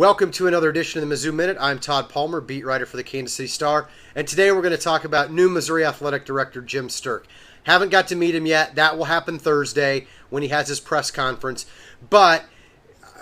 Welcome to another edition of the Mizzou Minute. I'm Tod Palmer, beat writer for the Kansas City Star, and today we're going to talk about new Missouri Athletic Director Jim Sterk. Haven't got to meet him yet. That will happen Thursday when he has his press conference, but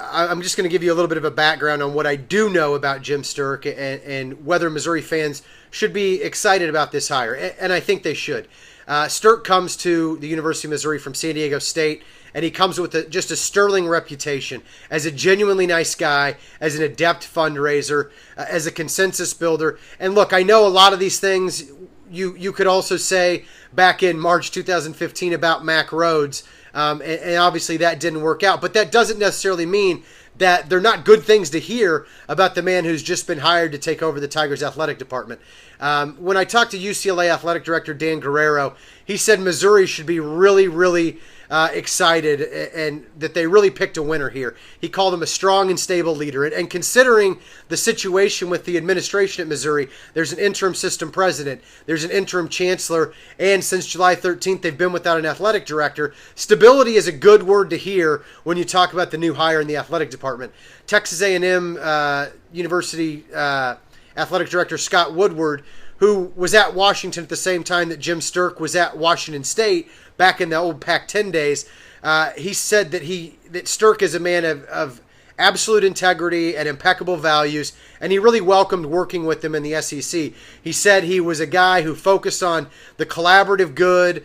I'm just going to give you a little bit of a background on what I do know about Jim Sterk and whether Missouri fans should be excited about this hire, and I think they should. Sterk comes to the University of Missouri from San Diego State, and he comes with just a sterling reputation as a genuinely nice guy, as an adept fundraiser, as a consensus builder. And look, I know a lot of these things you could also say back in March 2015 about Mack Rhoades, and obviously that didn't work out. But that doesn't necessarily mean that they're not good things to hear about the man who's just been hired to take over the Tigers athletic department. When I talked to UCLA athletic director Dan Guerrero, he said Missouri should be really excited and that they really picked a winner here. He called him a strong and stable leader. And considering the situation with the administration at Missouri, there's an interim system president, there's an interim chancellor, and since July 13th, they've been without an athletic director. Stability is a good word to hear when you talk about the new hire in the athletic department. Texas A&M University athletic director Scott Woodward, who was at Washington at the same time that Jim Sterk was at Washington State back in the old Pac-10 days, he said that Sterk is a man of absolute integrity and impeccable values, and he really welcomed working with him in the SEC. He said he was a guy who focused on the collaborative good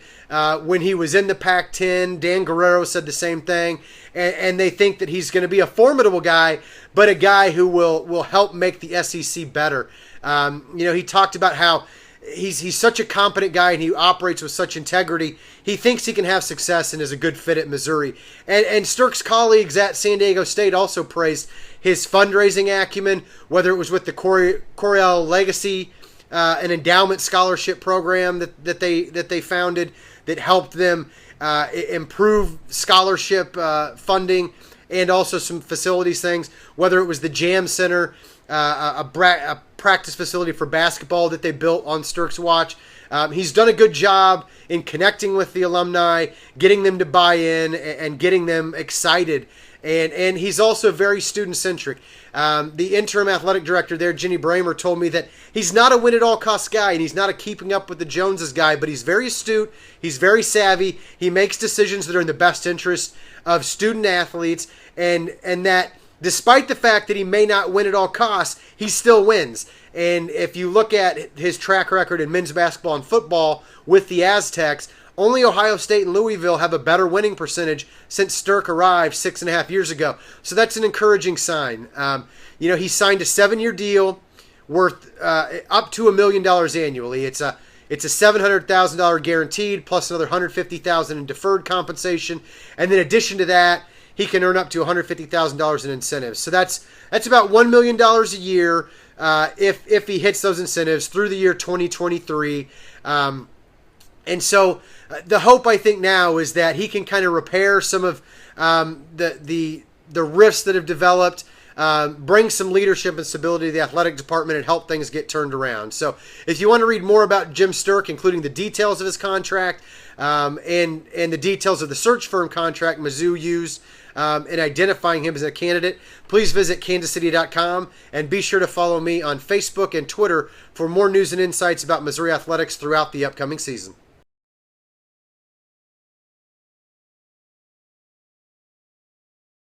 when he was in the Pac-10. Dan Guerrero said the same thing, and they think that he's going to be a formidable guy, but a guy who will help make the SEC better. He talked about how he's such a competent guy and he operates with such integrity. He thinks he can have success and is a good fit at Missouri. And Sterk's colleagues at San Diego State also praised his fundraising acumen, whether it was with the Coryell Legacy, an endowment scholarship program that they founded that helped them improve scholarship funding, and also some facilities things, whether it was the Jam Center, a practice facility for basketball that they built on Sterk's watch. He's done a good job in connecting with the alumni, getting them to buy in, and getting them excited. And he's also very student-centric. The interim athletic director there, Jenny Bramer, told me that he's not a win-at-all-cost guy, and he's not a keeping up with the Joneses guy, but he's very astute, he's very savvy, he makes decisions that are in the best interest of student-athletes, and that despite the fact that he may not win at all costs, he still wins. And if you look at his track record in men's basketball and football with the Aztecs, only Ohio State and Louisville have a better winning percentage since Sterk arrived 6.5 years ago. So that's an encouraging sign. He signed a 7-year deal worth up to $1 million annually. It's a $700,000 guaranteed plus another $150,000 in deferred compensation, and in addition to that, he can earn up to $150,000 in incentives. So that's about $1 million a year if he hits those incentives through the year 2023. And so the hope, I think, now is that he can kind of repair some of the rifts that have developed, bring some leadership and stability to the athletic department, and help things get turned around. So if you want to read more about Jim Sterk, including the details of his contract and the details of the search firm contract Mizzou used in identifying him as a candidate, please visit kansascity.com and be sure to follow me on Facebook and Twitter for more news and insights about Missouri athletics throughout the upcoming season.